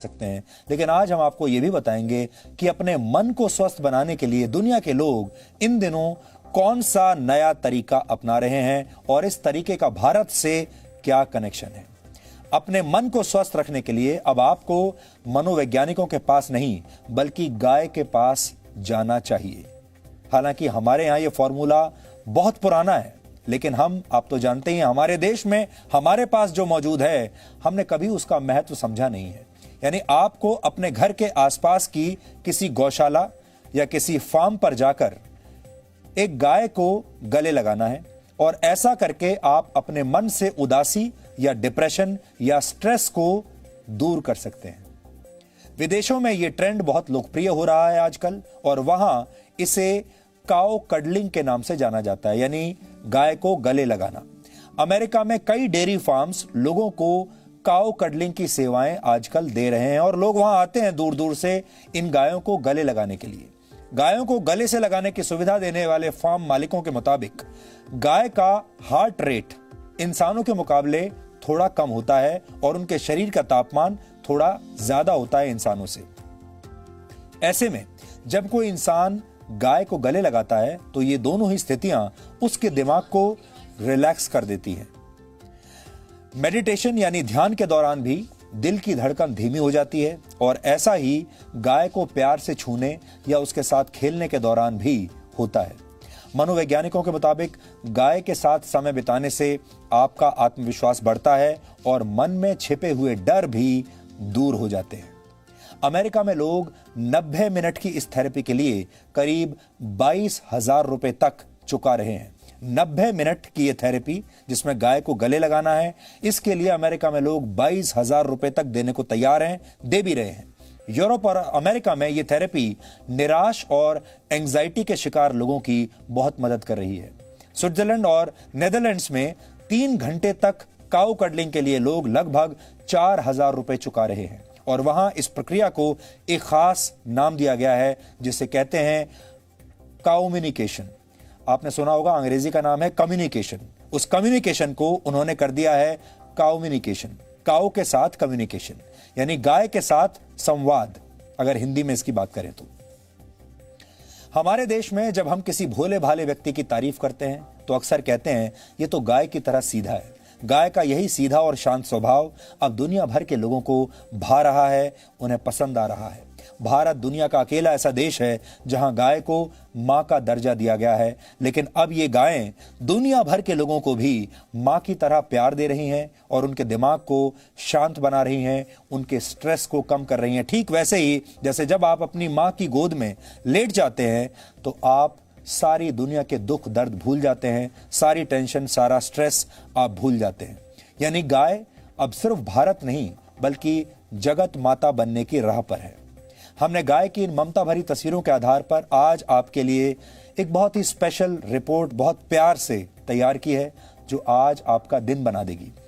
सकते हैं। लेकिन आज हम आपको यह भी बताएंगे कि अपने मन को स्वस्थ बनाने के लिए दुनिया के लोग इन दिनों कौन सा नया तरीका अपना रहे हैं और इस तरीके का भारत से क्या कनेक्शन है। अपने मन को स्वस्थ रखने के लिए अब आपको मनोवैज्ञानिकों के पास नहीं बल्कि गाय के पास जाना चाहिए। हालांकि हमारे यहां यह फॉर्मूला बहुत पुराना है, लेकिन आप तो जानते हैं हमारे देश में हमारे पास जो मौजूद है हमने कभी उसका महत्व समझा नहीं है। यानी आपको अपने घर के आसपास की किसी गौशाला या किसी फार्म पर जाकर एक गाय को गले लगाना है और ऐसा करके आप अपने मन से उदासी या डिप्रेशन या स्ट्रेस को दूर कर सकते हैं। विदेशों में यह ट्रेंड बहुत लोकप्रिय हो रहा है आजकल और वहां इसे काउ कडलिंग के नाम से जाना जाता है, यानी गाय को गले लगाना। अमेरिका में कई डेयरी फार्म्स लोगों को काउ कडलिंग की सेवाएं आजकल दे रहे हैं और लोग वहां आते हैं दूर दूर से इन गायों को गले लगाने के लिए। गायों को गले से लगाने की सुविधा देने वाले फार्म मालिकों के मुताबिक गाय का हार्ट रेट इंसानों के मुकाबले थोड़ा कम होता है और उनके शरीर का तापमान थोड़ा ज्यादा होता है इंसानों से। ऐसे में जब कोई इंसान गाय को गले लगाता है तो ये दोनों ही स्थितियां उसके दिमाग को रिलैक्स कर देती हैं। मेडिटेशन यानी ध्यान के दौरान भी दिल की धड़कन धीमी हो जाती है और ऐसा ही गाय को प्यार से छूने या उसके साथ खेलने के दौरान भी होता है। मनोवैज्ञानिकों के मुताबिक गाय के साथ समय बिताने से आपका आत्मविश्वास बढ़ता है और मन में छिपे हुए डर भी दूर हो जाते हैं। अमेरिका में लोग 90 मिनट की इस थेरेपी के लिए करीब 22,000 रुपए तक चुका रहे हैं। 90 मिनट की यह थेरेपी जिसमें गाय को गले लगाना है, इसके लिए अमेरिका में लोग 22,000 रुपए तक देने को तैयार हैं, दे भी रहे हैं। यूरोप और अमेरिका में यह थेरेपी निराश और एंजाइटी के शिकार लोगों की बहुत मदद कर रही है। स्विट्जरलैंड और नेदरलैंड्स में 3 घंटे तक काउ कडलिंग के लिए लोग लगभग 4,000 रुपए चुका रहे हैं और वहां इस प्रक्रिया को एक खास नाम दिया गया है जिसे कहते हैं काउम्युनिकेशन। आपने सुना होगा अंग्रेजी का नाम है कम्युनिकेशन। उस कम्युनिकेशन को उन्होंने कर दिया है काउम्युनिकेशन। काउ के साथ कम्युनिकेशन यानी गाय के साथ संवाद, अगर हिंदी में इसकी बात करें तो। हमारे देश में जब हम किसी भोले भाले व्यक्ति की तारीफ करते हैं तो अक्सर कहते हैं ये तो गाय की तरह सीधा है। गाय का यही सीधा और शांत स्वभाव अब दुनिया भर के लोगों को भा रहा है, उन्हें पसंद आ रहा है। भारत दुनिया का अकेला ऐसा देश है जहां गाय को मां का दर्जा दिया गया है, लेकिन अब ये गायें दुनिया भर के लोगों को भी मां की तरह प्यार दे रही हैं और उनके दिमाग को शांत बना रही हैं, उनके स्ट्रेस को कम कर रही हैं। ठीक वैसे ही जैसे जब आप अपनी मां की गोद में लेट जाते हैं तो आप सारी दुनिया के दुख दर्द भूल जाते हैं, सारी टेंशन, सारा स्ट्रेस आप भूल जाते हैं। यानी गाय अब सिर्फ भारत नहीं बल्कि जगत माता बनने की राह पर है। हमने गाय की इन ममता भरी तस्वीरों के आधार पर आज आपके लिए एक बहुत ही स्पेशल रिपोर्ट बहुत प्यार से तैयार की है जो आज आपका दिन बना देगी।